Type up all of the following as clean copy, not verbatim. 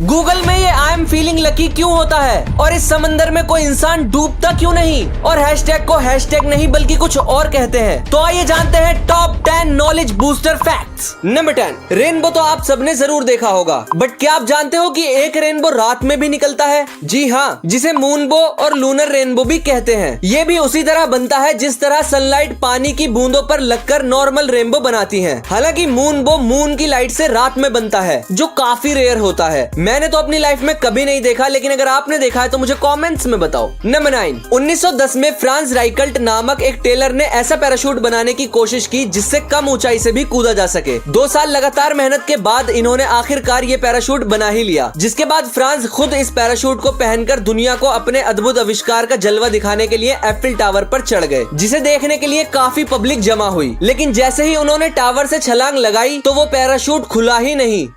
Google में ये I am feeling lucky क्यों होता है और इस समंदर में कोई इंसान डूबता क्यों नहीं और हैशटैग को हैशटैग नहीं बल्कि कुछ और कहते हैं। तो आइए जानते हैं top 10 knowledge booster facts. Number 10, rainbow तो आप सबने जरूर देखा होगा, बट क्या आप जानते हो कि एक रेनबो रात में भी निकलता है? जी हाँ, जिसे मूनबो और लूनर रेनबो भी कहते हैं। ये भी उसी तरह बनता है जिस तरह सनलाइट पानी की बूंदों पर लगकर नॉर्मल रेनबो बनाती है। हालांकि मूनबो मून की लाइट से रात में बनता है, जो काफी रेयर होता है। मैंने तो अपनी लाइफ में कभी नहीं देखा, लेकिन अगर आपने देखा है तो मुझे कमेंट्स में बताओ। नंबर 9, 1910 में फ्रांस राइकल्ट नामक एक टेलर ने ऐसा पैराशूट बनाने की कोशिश की जिससे कम ऊंचाई से भी कूदा जा सके। 2 साल लगातार मेहनत के बाद इन्होंने आखिरकार ये पैराशूट बना ही लिया, जिसके बाद फ्रांस खुद इस पैराशूट को पहनकर दुनिया को अपने अद्भुत आविष्कार का जलवा दिखाने के लिए एफिल टावर पर चढ़ गए, जिसे देखने के लिए काफी पब्लिक जमा हुई। लेकिन जैसे ही उन्होंने टावर से छलांग लगाई तो वो पैराशूट खुला ही नहीं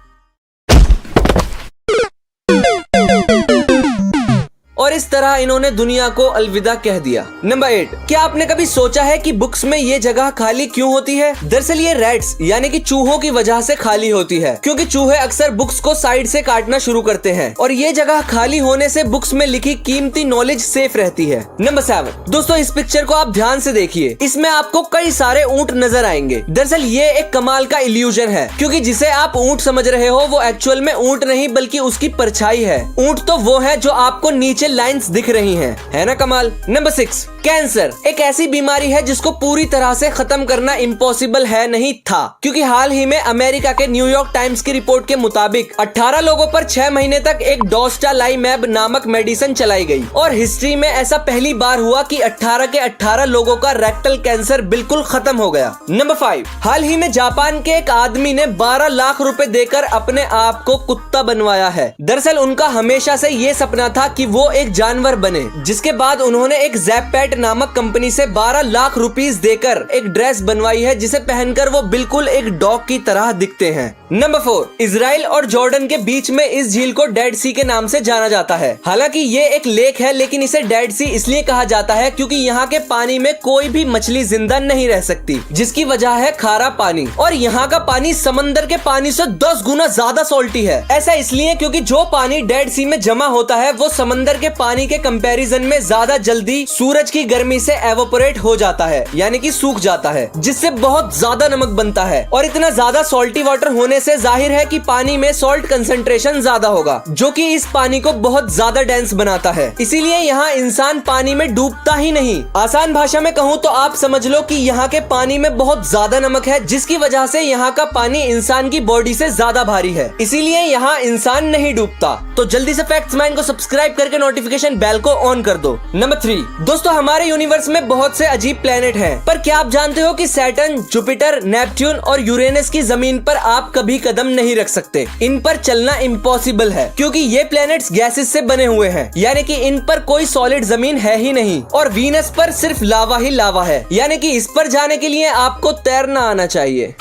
और इस तरह इन्होंने दुनिया को अलविदा कह दिया। नंबर 8, क्या आपने कभी सोचा है कि बुक्स में ये जगह खाली क्यों होती है? दरअसल ये रैट्स यानी कि चूहों की वजह से खाली होती है, क्योंकि चूहे अक्सर बुक्स को साइड से काटना शुरू करते हैं और ये जगह खाली होने से बुक्स में लिखी कीमती नॉलेज सेफ रहती है। नंबर 7, दोस्तों इस पिक्चर को आप ध्यान से देखिए, इसमें आपको कई सारे ऊंट नजर आएंगे। दरअसल ये एक कमाल का इल्यूजन है, क्योंकि जिसे आप ऊंट समझ रहे हो वो एक्चुअल में ऊंट नहीं बल्कि उसकी परछाई है। ऊंट तो वो है जो आपको नीचे लाइंस दिख रही हैं, है ना कमाल। नंबर 6, कैंसर एक ऐसी बीमारी है जिसको पूरी तरह से खत्म करना इम्पॉसिबल है नहीं था, क्योंकि हाल ही में अमेरिका के न्यूयॉर्क टाइम्स की रिपोर्ट के मुताबिक 18 लोगों पर 6 महीने तक एक डोस्टालाइमैब नामक मेडिसिन चलाई गई और हिस्ट्री में ऐसा पहली बार हुआ कि 18 के 18 लोगों का रेक्टल कैंसर बिल्कुल खत्म हो गया। नंबर 5, हाल ही में जापान के एक आदमी ने 12 लाख रुपए देकर अपने आप को कुत्ता बनवाया है। दरअसल उनका हमेशा से ये सपना था कि वो एक जानवर बने, जिसके बाद उन्होंने एक ज़ैपेट नामक कंपनी से 12 लाख रुपीस देकर एक ड्रेस बनवाई है जिसे पहनकर वो बिल्कुल एक डॉग की तरह दिखते हैं। नंबर 4, इजराइल और जॉर्डन के बीच में इस झील को डेड सी के नाम से जाना जाता है। हालांकि ये एक लेक है, लेकिन इसे डेड सी इसलिए कहा जाता है क्योंकि यहाँ के पानी में कोई भी मछली जिंदा नहीं रह सकती, जिसकी वजह है खारा पानी। और यहाँ का पानी समंदर के पानी से 10 गुना ज्यादा सॉल्टी है। ऐसा इसलिए क्योंकि जो पानी डेड सी में जमा होता है वो समंदर के पानी के कंपैरिजन में ज्यादा जल्दी सूरज की गर्मी से एवोपोरेट हो जाता है, यानी कि सूख जाता है, जिससे बहुत ज्यादा नमक बनता है। और इतना ज्यादा सॉल्टी वाटर होने से जाहिर है कि पानी में सॉल्ट कंसंट्रेशन ज्यादा होगा, जो कि इस पानी को बहुत ज्यादा डेंस बनाता है। इसीलिए यहाँ इंसान पानी में डूबता ही नहीं। आसान भाषा में कहूँ तो आप समझ लो कि यहाँ के पानी में बहुत ज्यादा नमक है, जिसकी वजह से यहाँ का पानी इंसान की बॉडी से ज्यादा भारी है, इसीलिए यहाँ इंसान नहीं डूबता। तो जल्दी से फैक्ट्स माइंड को सब्सक्राइब करके नोटिफिकेशन बेल को ऑन कर दो। नंबर 3, दोस्तों हमारे यूनिवर्स में बहुत से अजीब प्लेनेट हैं, पर क्या आप जानते हो कि सैटर्न, जुपिटर, नेपट्यून और यूरेनस की जमीन पर आप कभी कदम नहीं रख सकते। इन पर चलना इम्पॉसिबल है, क्योंकि ये प्लेनेट्स गैसेस से बने हुए हैं, यानी कि इन पर कोई सॉलिड जमीन है ही नहीं। और वीनस पर सिर्फ लावा ही लावा है, यानी कि इस पर जाने के लिए आपको तैरना आना चाहिए।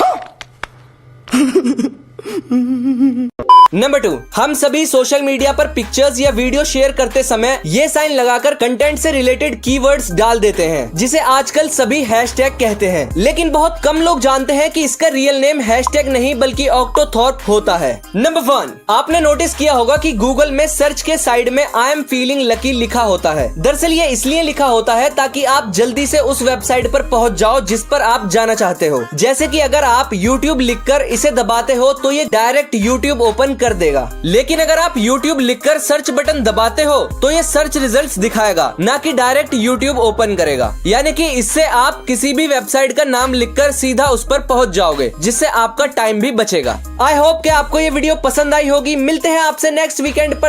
नंबर 2, हम सभी सोशल मीडिया पर पिक्चर्स या वीडियो शेयर करते समय ये साइन लगाकर कंटेंट से रिलेटेड कीवर्ड्स डाल देते हैं, जिसे आजकल सभी हैशटैग कहते हैं। लेकिन बहुत कम लोग जानते हैं कि इसका रियल नेम हैशटैग नहीं बल्कि ऑक्टोथॉर्प होता है। नंबर 1, आपने नोटिस किया होगा कि गूगल में सर्च के साइड में आई एम फीलिंग लकी लिखा होता है। दरअसल ये इसलिए लिखा होता है ताकि आप जल्दी से उस वेबसाइट पर पहुंच जाओ जिस पर आप जाना चाहते हो। जैसे कि अगर आप YouTube लिखकर इसे दबाते हो तो ये डायरेक्ट YouTube ओपन कर देगा, लेकिन अगर आप YouTube लिखकर सर्च बटन दबाते हो तो ये सर्च रिजल्ट्स दिखाएगा, ना कि डायरेक्ट YouTube ओपन करेगा। यानी कि इससे आप किसी भी वेबसाइट का नाम लिखकर सीधा उस पर पहुंच जाओगे, जिससे आपका टाइम भी बचेगा। आई होप कि आपको ये वीडियो पसंद आई होगी। मिलते हैं आपसे नेक्स्ट वीकेंड पर।